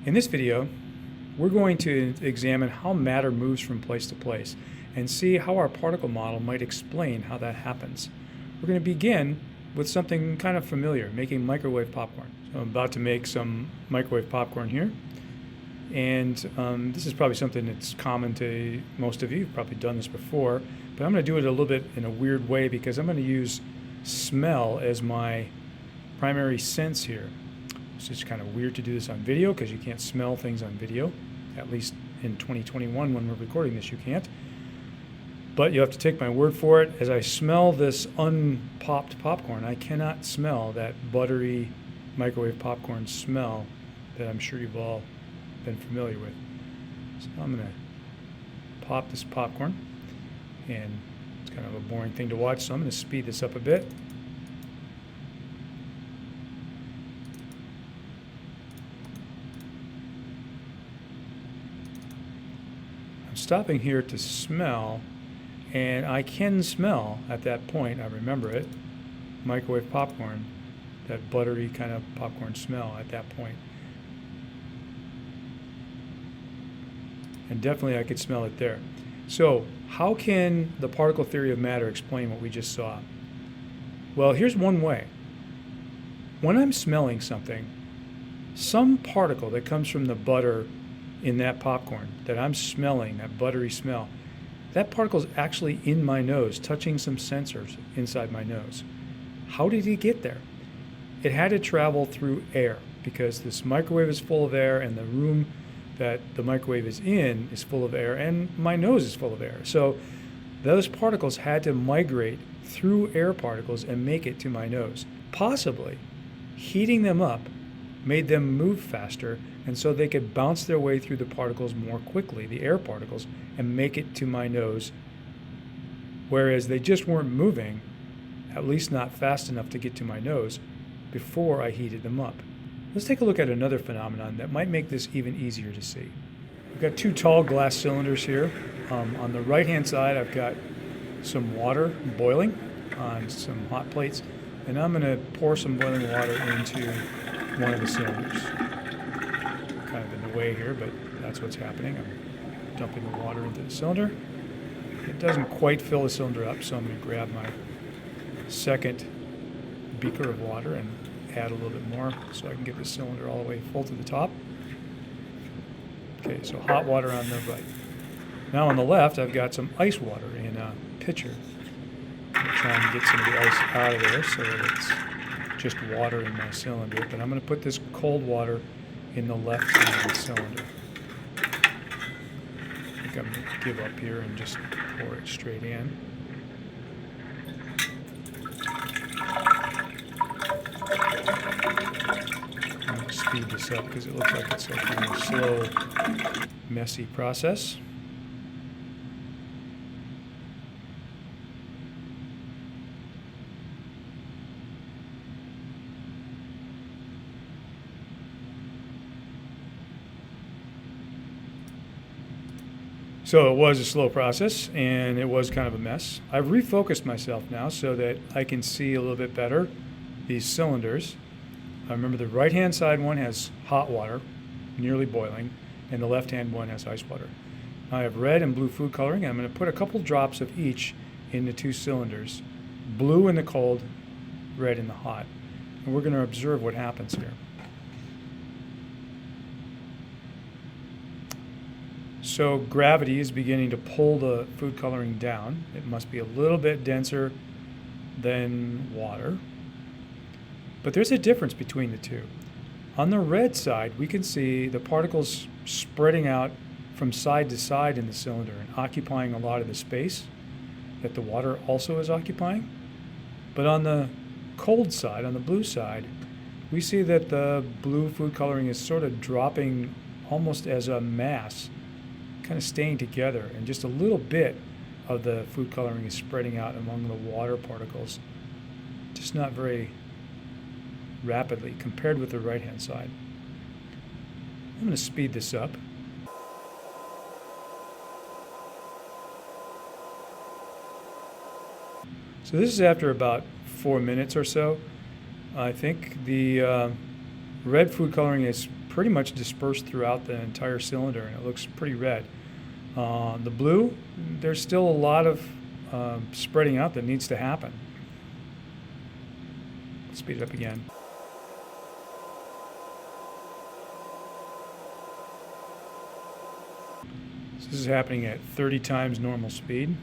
In this video, we're going to examine how matter moves from place to place and see how our particle model might explain how that happens. We're going to begin with something kind of familiar, making microwave popcorn. So I'm about to make some microwave popcorn here. And this is probably something that's common to most of you. You've probably done this before, but I'm going to do it a little bit in a weird way because I'm going to use smell as my primary sense here. It's just kind of weird to do this on video because you can't smell things on video. At least in 2021 when we're recording this, you can't. But you have to take my word for it. As I smell this unpopped popcorn, I cannot smell that buttery microwave popcorn smell that I'm sure you've all been familiar with. So I'm going to pop this popcorn, and it's kind of a boring thing to watch, so I'm going to speed this up a bit. I'm stopping here to smell, and I can smell at that point, I remember it, microwave popcorn, that buttery kind of popcorn smell at that point. And definitely I could smell it there. So how can the particle theory of matter explain what we just saw? Well, here's one way. When I'm smelling something, some particle that comes from the butter in that popcorn that I'm smelling, that buttery smell, that particle is actually in my nose, touching some sensors inside my nose. How did it get there? It had to travel through air because this microwave is full of air and the room that the microwave is in is full of air, and my nose is full of air. So those particles had to migrate through air particles and make it to my nose. Possibly heating them up made them move faster, and so they could bounce their way through the particles more quickly, the air particles, and make it to my nose, whereas they just weren't moving, at least not fast enough to get to my nose, before I heated them up. Let's take a look at another phenomenon that might make this even easier to see. We've got two tall glass cylinders here. On the right-hand side, I've got some water boiling on some hot plates, and I'm going to pour some boiling water into one of the cylinders. Kind of in the way here, but that's what's happening. I'm dumping the water into the cylinder. It doesn't quite fill the cylinder up, so I'm going to grab my second beaker of water and add a little bit more so I can get the cylinder all the way full to the top. Okay, so hot water on the right. Now on the left, I've got some ice water in a pitcher. I'm going to try and get some of the ice out of there so that it's just water in my cylinder. But I'm going to put this cold water in the left side of the cylinder. I think I'm going to give up here and just pour it straight in. Speed this up because it looks like it's a kind of slow, messy process. So it was a slow process and it was kind of a mess. I've refocused myself now so that I can see a little bit better these cylinders. I remember the right-hand side one has hot water, nearly boiling, and the left-hand one has ice water. I have red and blue food coloring, and I'm going to put a couple drops of each in the two cylinders, blue in the cold, red in the hot. And we're going to observe what happens here. So gravity is beginning to pull the food coloring down. It must be a little bit denser than water. But there's a difference between the two. On the red side, we can see the particles spreading out from side to side in the cylinder and occupying a lot of the space that the water also is occupying. But on the cold side, on the blue side, we see that the blue food coloring is sort of dropping almost as a mass, kind of staying together, and just a little bit of the food coloring is spreading out among the water particles. Just not very rapidly compared with the right-hand side. I'm going to speed this up. So this is after about 4 minutes or so. I think the red food coloring is pretty much dispersed throughout the entire cylinder, and it looks pretty red. The blue, there's still a lot of spreading out that needs to happen. Speed it up again. So this is happening at 30 times normal speed.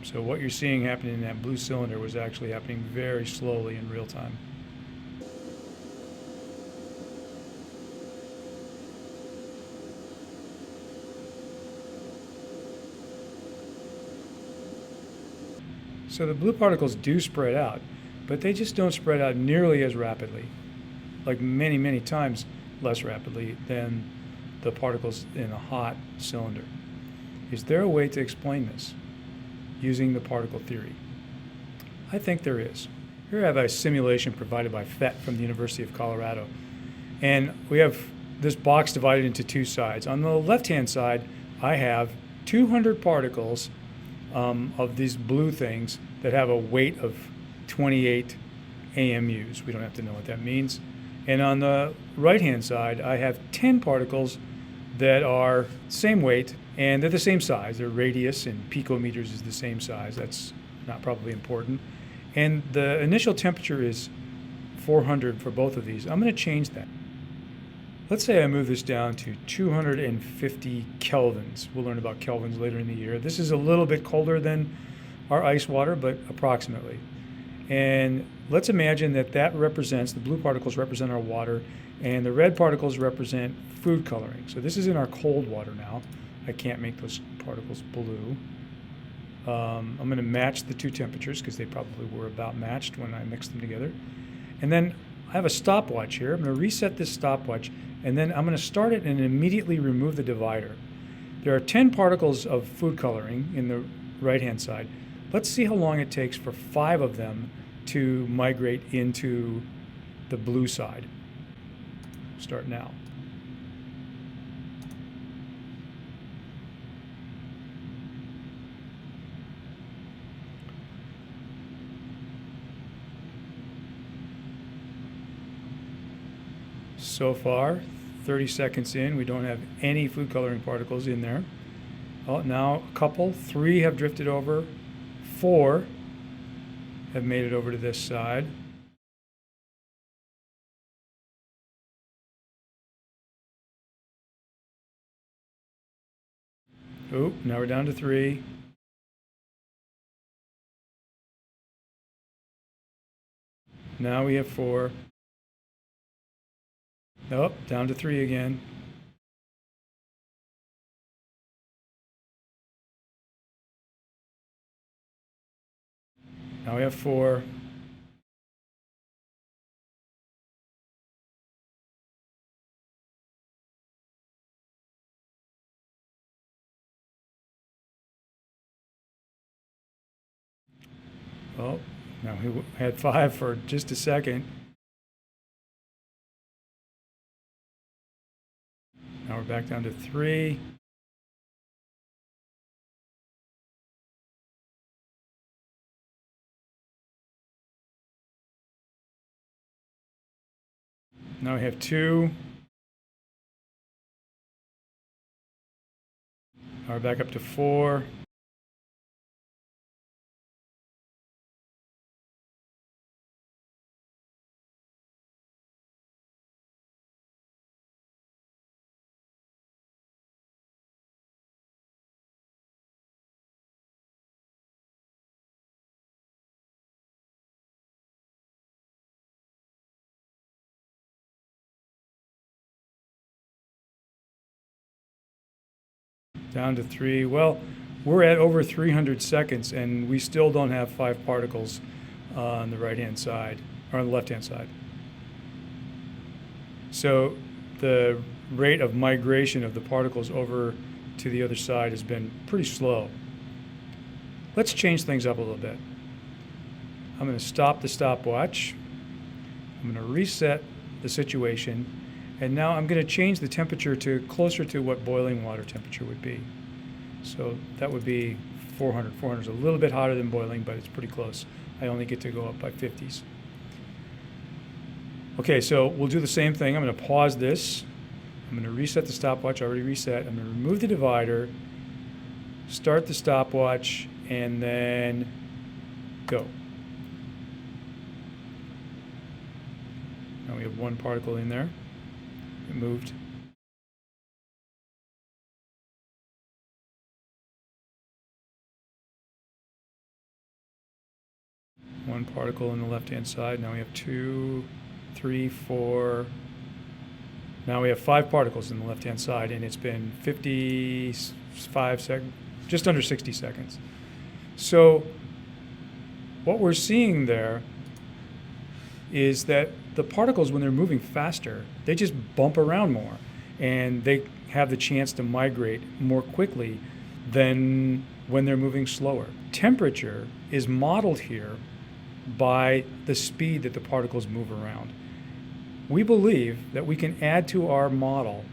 So what you're seeing happening in that blue cylinder was actually happening very slowly in real time. So the blue particles do spread out, but they just don't spread out nearly as rapidly, like many, many times less rapidly than the particles in a hot cylinder. Is there a way to explain this using the particle theory? I think there is. Here I have a simulation provided by PhET from the University of Colorado. And we have this box divided into two sides. On the left-hand side, I have 200 particles of these blue things that have a weight of 28 AMUs. We don't have to know what that means. And on the right-hand side, I have 10 particles that are same weight, and they're the same size. Their radius in picometers is the same size. That's not probably important. And the initial temperature is 400 for both of these. I'm going to change that. Let's say I move this down to 250 kelvins. We'll learn about kelvins later in the year. This is a little bit colder than our ice water, but approximately. And let's imagine that that represents, the blue particles represent our water, and the red particles represent food coloring. So this is in our cold water now. I can't make those particles blue. I'm going to match the two temperatures because they probably were about matched when I mixed them together. And then I have a stopwatch here. I'm going to reset this stopwatch, and then I'm going to start it and immediately remove the divider. There are 10 particles of food coloring in the right-hand side. Let's see how long it takes for 5 of them to migrate into the blue side. Start now. So far, 30 seconds in, we don't have any food coloring particles in there. Oh, now a couple, 3 have drifted over, 4 have made it over to this side. Oh, now we're down to 3. Now we have 4. Oh, down to 3 again. Now we have 4. Oh, now we had 5 for just a second. Now we're back down to 3. Now we have 2. Now we're back up to 4. Down to 3. Well, we're at over 300 seconds, and we still don't have 5 particles on the right-hand side, or on the left-hand side. So the rate of migration of the particles over to the other side has been pretty slow. Let's change things up a little bit. I'm going to stop the stopwatch. I'm going to reset the situation. And now I'm going to change the temperature to closer to what boiling water temperature would be. So that would be 400. 400 is a little bit hotter than boiling, but it's pretty close. I only get to go up by 50s. Okay, so we'll do the same thing. I'm going to pause this. I'm going to reset the stopwatch, already reset. I'm going to remove the divider, start the stopwatch, and then go. Now we have one particle in there. It moved. One particle on the left-hand side. Now we have 2, 3, 4. Now we have 5 particles in the left-hand side, and it's been 55 seconds, just under 60 seconds. So what we're seeing there is that the particles, when they're moving faster, they just bump around more, and they have the chance to migrate more quickly than when they're moving slower. Temperature is modeled here by the speed that the particles move around. We believe that we can add to our model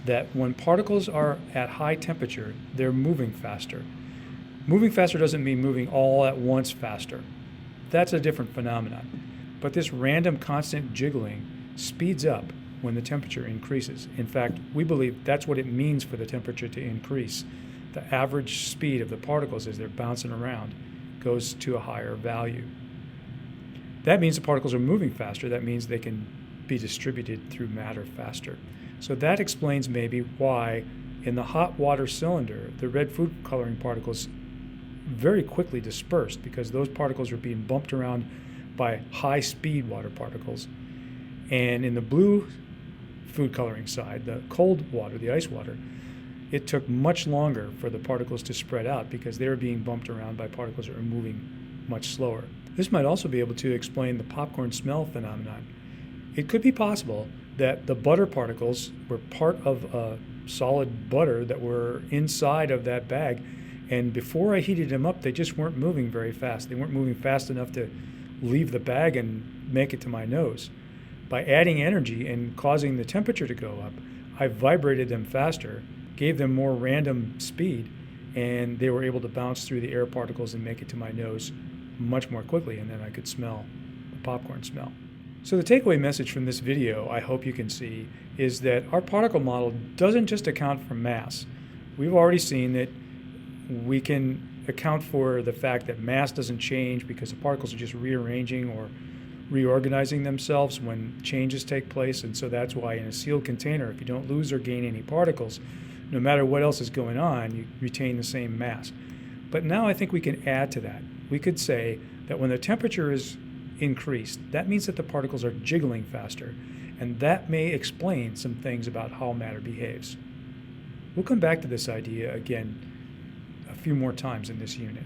that when particles are at high temperature, they're moving faster. Moving faster doesn't mean moving all at once faster. That's a different phenomenon. But this random constant jiggling speeds up when the temperature increases. In fact, we believe that's what it means for the temperature to increase. The average speed of the particles as they're bouncing around goes to a higher value. That means the particles are moving faster. That means they can be distributed through matter faster. So that explains maybe why in the hot water cylinder, the red food coloring particles very quickly dispersed, because those particles are being bumped around by high-speed water particles. And in the blue food coloring side, the cold water, the ice water, it took much longer for the particles to spread out because they were being bumped around by particles that were moving much slower. This might also be able to explain the popcorn smell phenomenon. It could be possible that the butter particles were part of a solid butter that were inside of that bag, and before I heated them up, they just weren't moving very fast. They weren't moving fast enough to leave the bag and make it to my nose. By adding energy and causing the temperature to go up, I vibrated them faster, gave them more random speed, and they were able to bounce through the air particles and make it to my nose much more quickly, and then I could smell the popcorn smell. So the takeaway message from this video, I hope you can see, is that our particle model doesn't just account for mass. We've already seen that we can account for the fact that mass doesn't change because the particles are just rearranging or reorganizing themselves when changes take place, and so that's why in a sealed container, if you don't lose or gain any particles, no matter what else is going on, you retain the same mass. But now I think we can add to that. We could say that when the temperature is increased, that means that the particles are jiggling faster, and that may explain some things about how matter behaves. We'll come back to this idea again a few more times in this unit.